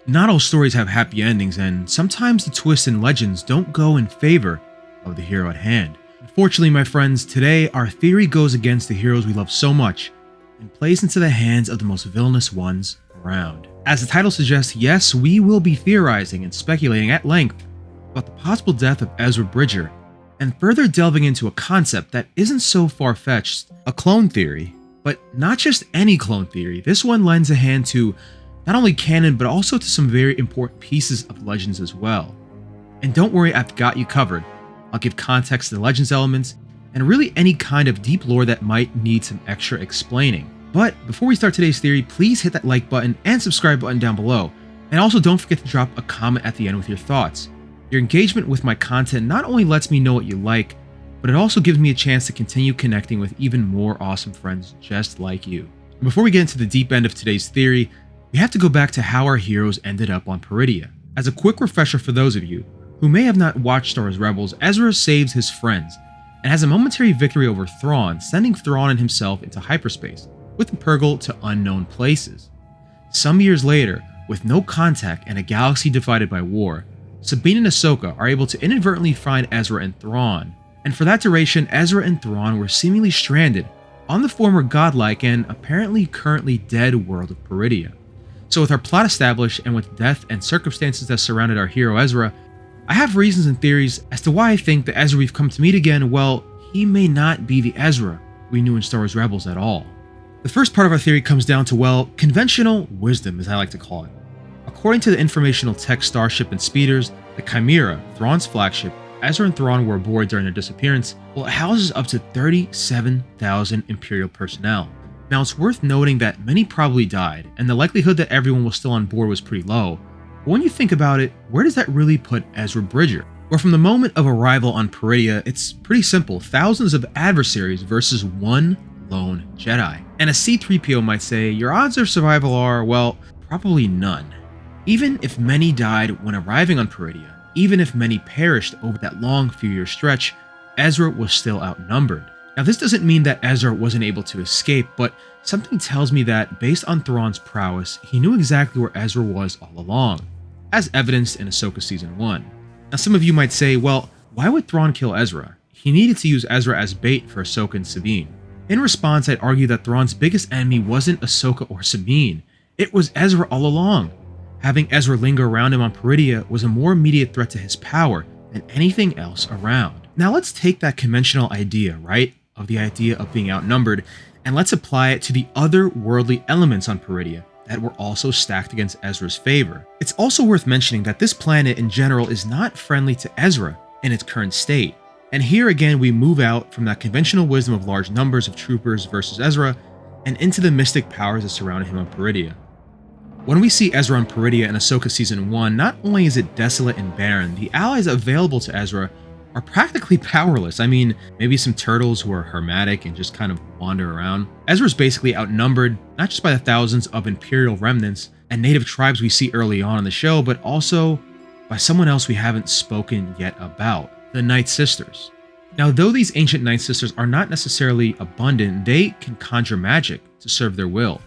Not all stories have happy endings, and sometimes the twists in legends don't go in favor of the hero at hand. Unfortunately, my friends, today our theory goes against the heroes we love so much and plays into the hands of the most villainous ones around. As the title suggests, yes, we will be theorizing and speculating at length about the possible death of Ezra Bridger, and further delving into a concept that isn't so far-fetched, a clone theory. But not just any clone theory, this one lends a hand to not only canon, but also to some very important pieces of legends as well. And don't worry, I've got you covered. I'll give context to the legends elements, and really any kind of deep lore that might need some extra explaining. But before we start today's theory, please hit that like button and subscribe button down below. And also don't forget to drop a comment at the end with your thoughts. Your engagement with my content not only lets me know what you like, but it also gives me a chance to continue connecting with even more awesome friends just like you. Before we get into the deep end of today's theory, we have to go back to how our heroes ended up on Peridea. As a quick refresher for those of you who may have not watched Star Wars Rebels, Ezra saves his friends and has a momentary victory over Thrawn, sending Thrawn and himself into hyperspace, with the Purgle to unknown places. Some years later, with no contact and a galaxy divided by war, Sabine and Ahsoka are able to inadvertently find Ezra and Thrawn, and for that duration, Ezra and Thrawn were seemingly stranded on the former godlike and apparently currently dead world of Peridea. So with our plot established and with death and circumstances that surrounded our hero Ezra, I have reasons and theories as to why I think the Ezra we've come to meet again, well, he may not be the Ezra we knew in Star Wars Rebels at all. The first part of our theory comes down to, well, conventional wisdom, as I like to call it. According to the informational tech Starship and Speeders, the Chimera, Thrawn's flagship, Ezra and Thrawn were aboard during their disappearance, well, it houses up to 37,000 Imperial personnel. Now, it's worth noting that many probably died, and the likelihood that everyone was still on board was pretty low. But when you think about it, where does that really put Ezra Bridger? Well, from the moment of arrival on Peridea, it's pretty simple. Thousands of adversaries versus one lone Jedi. And a C-3PO might say, your odds of survival are, well, probably none. Even if many died when arriving on Peridea, even if many perished over that long few-year stretch, Ezra was still outnumbered. Now, this doesn't mean that Ezra wasn't able to escape, but something tells me that, based on Thrawn's prowess, he knew exactly where Ezra was all along, as evidenced in Ahsoka Season 1. Now, some of you might say, well, why would Thrawn kill Ezra? He needed to use Ezra as bait for Ahsoka and Sabine. In response, I'd argue that Thrawn's biggest enemy wasn't Ahsoka or Sabine, it was Ezra all along. Having Ezra linger around him on Peridea was a more immediate threat to his power than anything else around. Now let's take that conventional idea, right, of the idea of being outnumbered, and let's apply it to the other worldly elements on Peridea that were also stacked against Ezra's favor. It's also worth mentioning that this planet in general is not friendly to Ezra in its current state. And here again we move out from that conventional wisdom of large numbers of troopers versus Ezra and into the mystic powers that surround him on Peridea. When we see Ezra on Peridea in Ahsoka Season 1, not only is it desolate and barren, the allies available to Ezra are practically powerless. I mean, maybe some turtles who are hermetic and just kind of wander around. Ezra's basically outnumbered, not just by the thousands of Imperial remnants and native tribes we see early on in the show, but also by someone else we haven't spoken yet about, the Night Sisters. Now, though these ancient Night Sisters are not necessarily abundant, they can conjure magic to serve their will.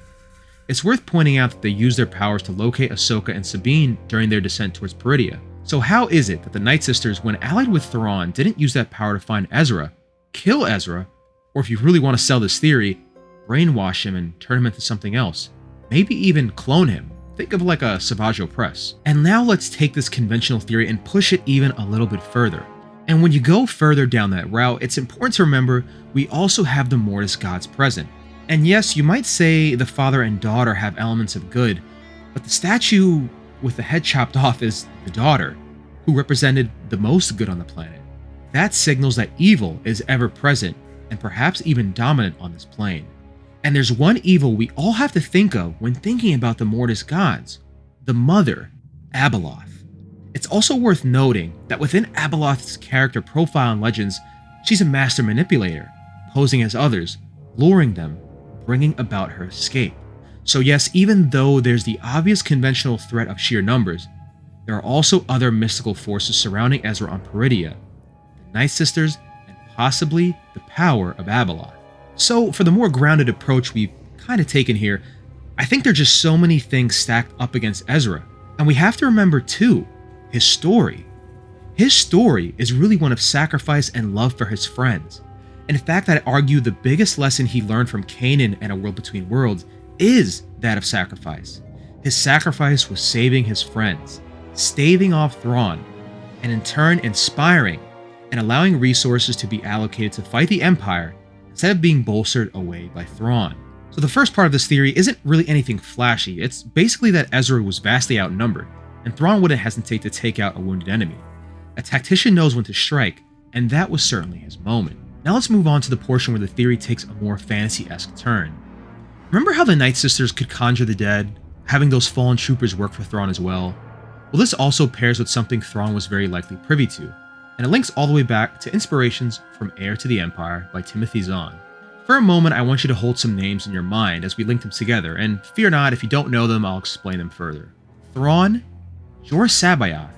It's worth pointing out that they use their powers to locate Ahsoka and Sabine during their descent towards Peridea. So how is it that the Night Sisters, when allied with Thrawn, didn't use that power to find Ezra, kill Ezra, or if you really want to sell this theory, brainwash him and turn him into something else? Maybe even clone him. Think of like a Savage Opress. And now let's take this conventional theory and push it even a little bit further. And when you go further down that route, it's important to remember we also have the Mortis gods present. And yes, you might say the father and daughter have elements of good, but the statue with the head chopped off is the daughter, who represented the most good on the planet. That signals that evil is ever present and perhaps even dominant on this plane. And there's one evil we all have to think of when thinking about the Mortis gods, the mother, Abeloth. It's also worth noting that within Abeloth's character profile in Legends, she's a master manipulator, posing as others, luring them, bringing about her escape. So yes, even though there's the obvious conventional threat of sheer numbers, there are also other mystical forces surrounding Ezra on Peridea, the Night Sisters, and possibly the power of Abeloth. So for the more grounded approach we've kind of taken here, I think there are just so many things stacked up against Ezra, And we have to remember too, his story. His story is really one of sacrifice and love for his friends. In fact, I'd argue the biggest lesson he learned from Kanan and A World Between Worlds is that of sacrifice. His sacrifice was saving his friends, staving off Thrawn, and in turn inspiring and allowing resources to be allocated to fight the Empire instead of being bolstered away by Thrawn. So the first part of this theory isn't really anything flashy. It's basically that Ezra was vastly outnumbered, and Thrawn wouldn't hesitate to take out a wounded enemy. A tactician knows when to strike, and that was certainly his moment. Now let's move on to the portion where the theory takes a more fantasy-esque turn. Remember how the Night Sisters could conjure the dead, having those fallen troopers work for Thrawn as well? Well, this also pairs with something Thrawn was very likely privy to, and it links all the way back to Inspirations from Heir to the Empire by Timothy Zahn. For a moment, I want you to hold some names in your mind as we link them together, and fear not, if you don't know them, I'll explain them further. Thrawn, Jor Sabayoth,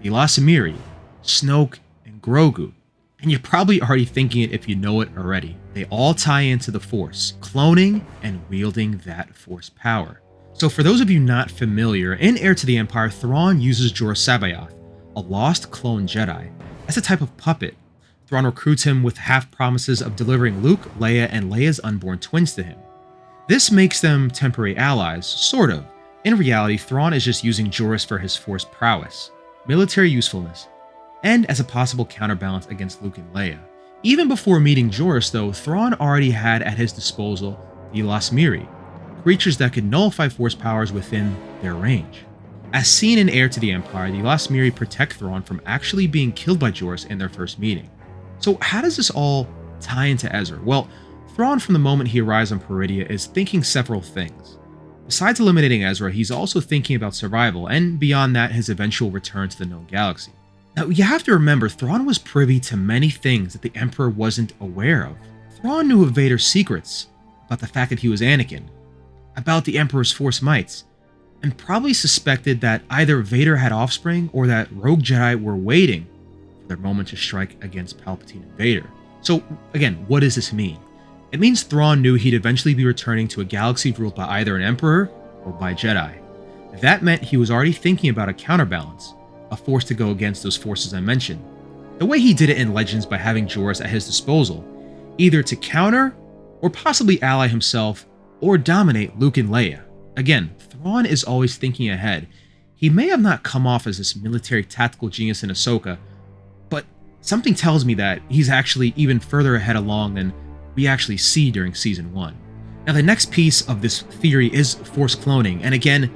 the Elasamiri, Snoke, and Grogu. And you're probably already thinking it if you know it already. They all tie into the Force, cloning and wielding that Force power. So for those of you not familiar, in Heir to the Empire, Thrawn uses Jor Sabayoth, a lost clone Jedi, as a type of puppet. Thrawn recruits him with half-promises of delivering Luke, Leia, and Leia's unborn twins to him. This makes them temporary allies, sort of. In reality, Thrawn is just using Joruus for his Force prowess, military usefulness, and as a possible counterbalance against Luke and Leia. Even before meeting Joruus, though, Thrawn already had at his disposal the Elasamiri, creatures that could nullify Force powers within their range. As seen in Heir to the Empire, the Elasamiri protect Thrawn from actually being killed by Joruus in their first meeting. So how does this all tie into Ezra? Well, Thrawn from the moment he arrives on Peridea is thinking several things. Besides eliminating Ezra, he's also thinking about survival, and beyond that, his eventual return to the known galaxy. Now, you have to remember, Thrawn was privy to many things that the Emperor wasn't aware of. Thrawn knew of Vader's secrets, about the fact that he was Anakin, about the Emperor's Force mights, and probably suspected that either Vader had offspring or that rogue Jedi were waiting for their moment to strike against Palpatine and Vader. So, again, what does this mean? It means Thrawn knew he'd eventually be returning to a galaxy ruled by either an Emperor or by Jedi. That meant he was already thinking about a counterbalance, a force to go against those forces I mentioned. The way he did it in Legends by having Joruus at his disposal, either to counter or possibly ally himself or dominate Luke and Leia. Again, Thrawn is always thinking ahead. He may have not come off as this military tactical genius in Ahsoka, but something tells me that he's actually even further ahead along than we actually see during Season 1. Now the next piece of this theory is Force cloning, and again,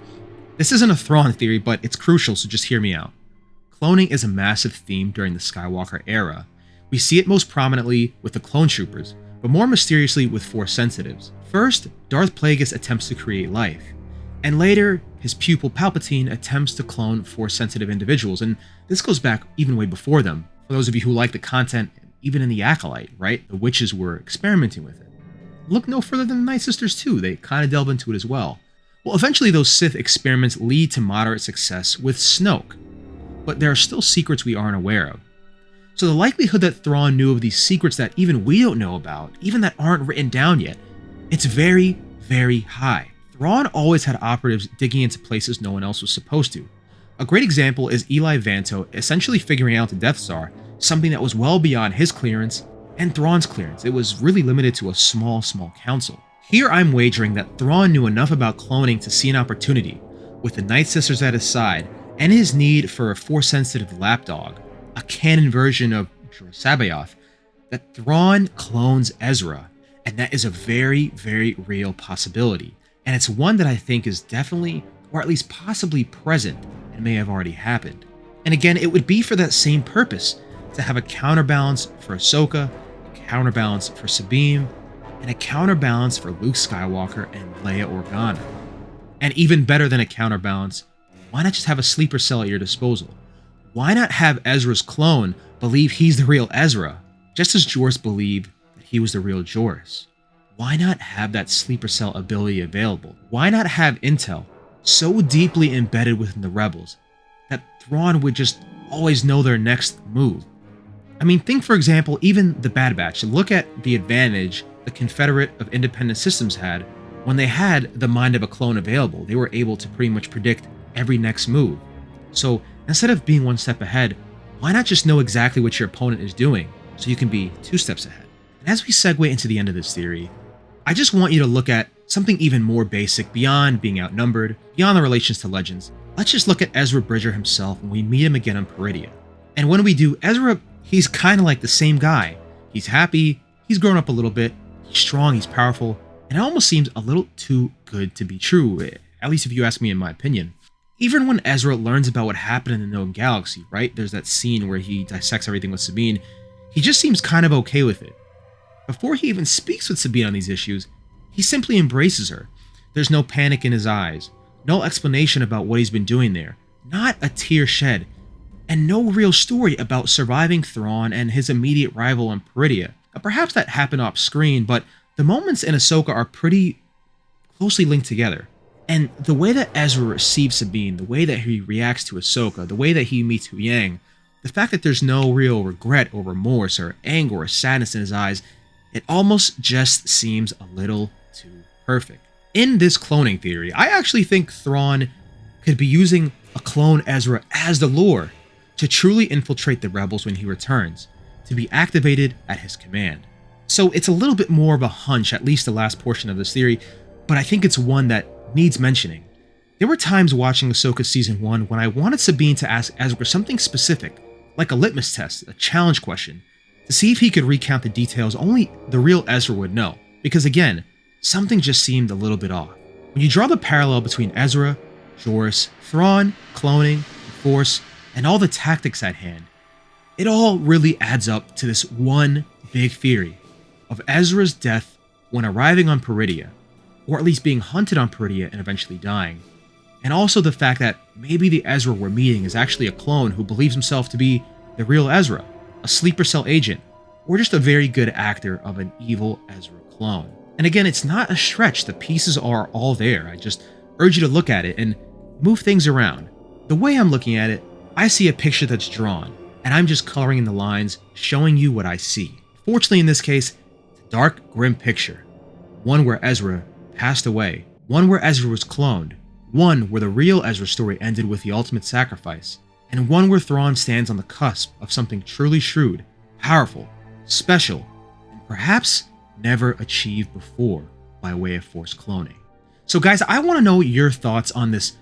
this isn't a Thrawn theory, but it's crucial, so just hear me out. Cloning is a massive theme during the Skywalker era. We see it most prominently with the clone troopers, but more mysteriously with Force sensitives. First, Darth Plagueis attempts to create life, and later, his pupil Palpatine attempts to clone Force-sensitive individuals, and this goes back even way before them. For those of you who like the content, even in the Acolyte, right? The witches were experimenting with it. Look no further than the Night Sisters too, they kind of delve into it as well. Well, eventually those Sith experiments lead to moderate success with Snoke, but there are still secrets we aren't aware of. So the likelihood that Thrawn knew of these secrets that even we don't know about, even that aren't written down yet, it's very, very high. Thrawn always had operatives digging into places no one else was supposed to. A great example is Eli Vanto essentially figuring out the Death Star, something that was well beyond his clearance and Thrawn's clearance. It was really limited to a small council. Here I'm wagering that Thrawn knew enough about cloning to see an opportunity, with the Night Sisters at his side, and his need for a Force-sensitive lapdog, a canon version of Jor Sabayoth, that Thrawn clones Ezra, and that is a very, very real possibility. And it's one that I think is definitely, or at least possibly present, and may have already happened. And again, it would be for that same purpose, to have a counterbalance for Ahsoka, a counterbalance for Sabine, and a counterbalance for Luke Skywalker and Leia Organa. And even better than a counterbalance, why not just have a sleeper cell at your disposal? Why not have Ezra's clone believe he's the real Ezra, just as Joruus believed that he was the real Joruus? Why not have that sleeper cell ability available? Why not have intel so deeply embedded within the rebels that Thrawn would just always know their next move? I mean, think for example, even the Bad Batch. Look at the advantage the Confederate of Independent Systems had when they had the mind of a clone available. They were able to pretty much predict every next move. So instead of being one step ahead, why not just know exactly what your opponent is doing so you can be 2 steps ahead? And as we segue into the end of this theory, I just want you to look at something even more basic beyond being outnumbered, beyond the relations to legends. Let's just look at Ezra Bridger himself when we meet him again on Peridea. And when we do, Ezra, he's kind of like the same guy. He's happy, he's grown up a little bit, he's strong, he's powerful, and it almost seems a little too good to be true, at least if you ask me in my opinion. Even when Ezra learns about what happened in the known galaxy, right? There's that scene where he dissects everything with Sabine. He just seems kind of okay with it. Before he even speaks with Sabine on these issues, he simply embraces her. There's no panic in his eyes, no explanation about what he's been doing there, not a tear shed, and no real story about surviving Thrawn and his immediate rival on Peridea. Now, perhaps that happened off screen, but the moments in Ahsoka are pretty closely linked together. And the way that Ezra receives Sabine, the way that he reacts to Ahsoka, the way that he meets Huyang, the fact that there's no real regret or remorse or anger or sadness in his eyes, it almost just seems a little too perfect. In this cloning theory, I actually think Thrawn could be using a clone Ezra as the lure to truly infiltrate the rebels when he returns, to be activated at his command. So it's a little bit more of a hunch, at least the last portion of this theory, but I think it's one that needs mentioning. There were times watching Ahsoka Season 1 when I wanted Sabine to ask Ezra something specific, like a litmus test, a challenge question, to see if he could recount the details only the real Ezra would know. Because again, something just seemed a little bit off. When you draw the parallel between Ezra, Joruus, Thrawn, cloning, the Force, and all the tactics at hand, it all really adds up to this one big theory of Ezra's death when arriving on Peridea, or at least being hunted on Peridea and eventually dying. And also the fact that maybe the Ezra we're meeting is actually a clone who believes himself to be the real Ezra, a sleeper cell agent, or just a very good actor of an evil Ezra clone. And again, it's not a stretch, the pieces are all there. I just urge you to look at it and move things around. The way I'm looking at it, I see a picture that's drawn, and I'm just coloring in the lines, showing you what I see. Fortunately, in this case, it's a dark, grim picture. One where Ezra passed away, one where Ezra was cloned, one where the real Ezra story ended with the ultimate sacrifice, and one where Thrawn stands on the cusp of something truly shrewd, powerful, special, and perhaps never achieved before by way of Force cloning. So guys, I want to know your thoughts on this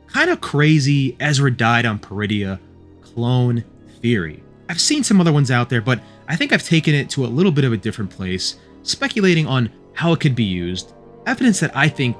kind of crazy Ezra died on Peridea clone theory. I've seen some other ones out there, but I think I've taken it to a little bit of a different place, speculating on how it could be used, evidence that I think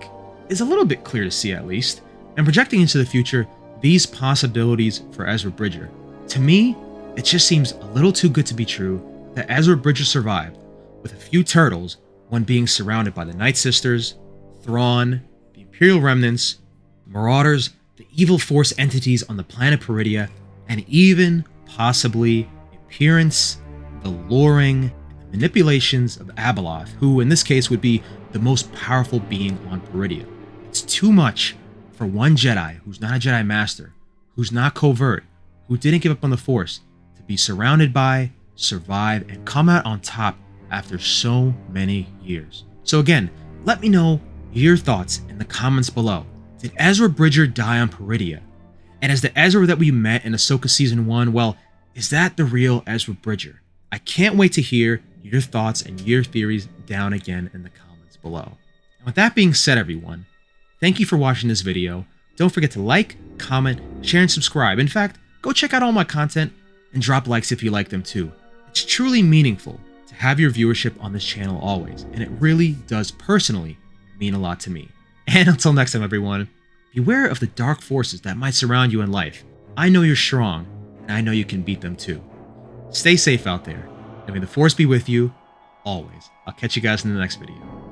is a little bit clear to see at least, and projecting into the future these possibilities for Ezra Bridger. To me, it just seems a little too good to be true that Ezra Bridger survived with a few turtles when being surrounded by the Night Sisters, Thrawn, the Imperial Remnants, Marauders, the evil Force entities on the planet Peridea, and even possibly the appearance, the luring, and the manipulations of Abeloth, who in this case would be the most powerful being on Peridea. It's too much for one Jedi who's not a Jedi Master, who's not covert, who didn't give up on the Force, to be surrounded by, survive, and come out on top after so many years. So again, let me know your thoughts in the comments below. Did Ezra Bridger die on Peridea? And is the Ezra that we met in Ahsoka Season 1, well, is that the real Ezra Bridger? I can't wait to hear your thoughts and your theories down again in the comments below. And with that being said, everyone, thank you for watching this video. Don't forget to like, comment, share, and subscribe. In fact, go check out all my content and drop likes if you like them too. It's truly meaningful to have your viewership on this channel always, and it really does personally mean a lot to me. And until next time, everyone, beware of the dark forces that might surround you in life. I know you're strong, and I know you can beat them too. Stay safe out there, and may the Force be with you always. I'll catch you guys in the next video.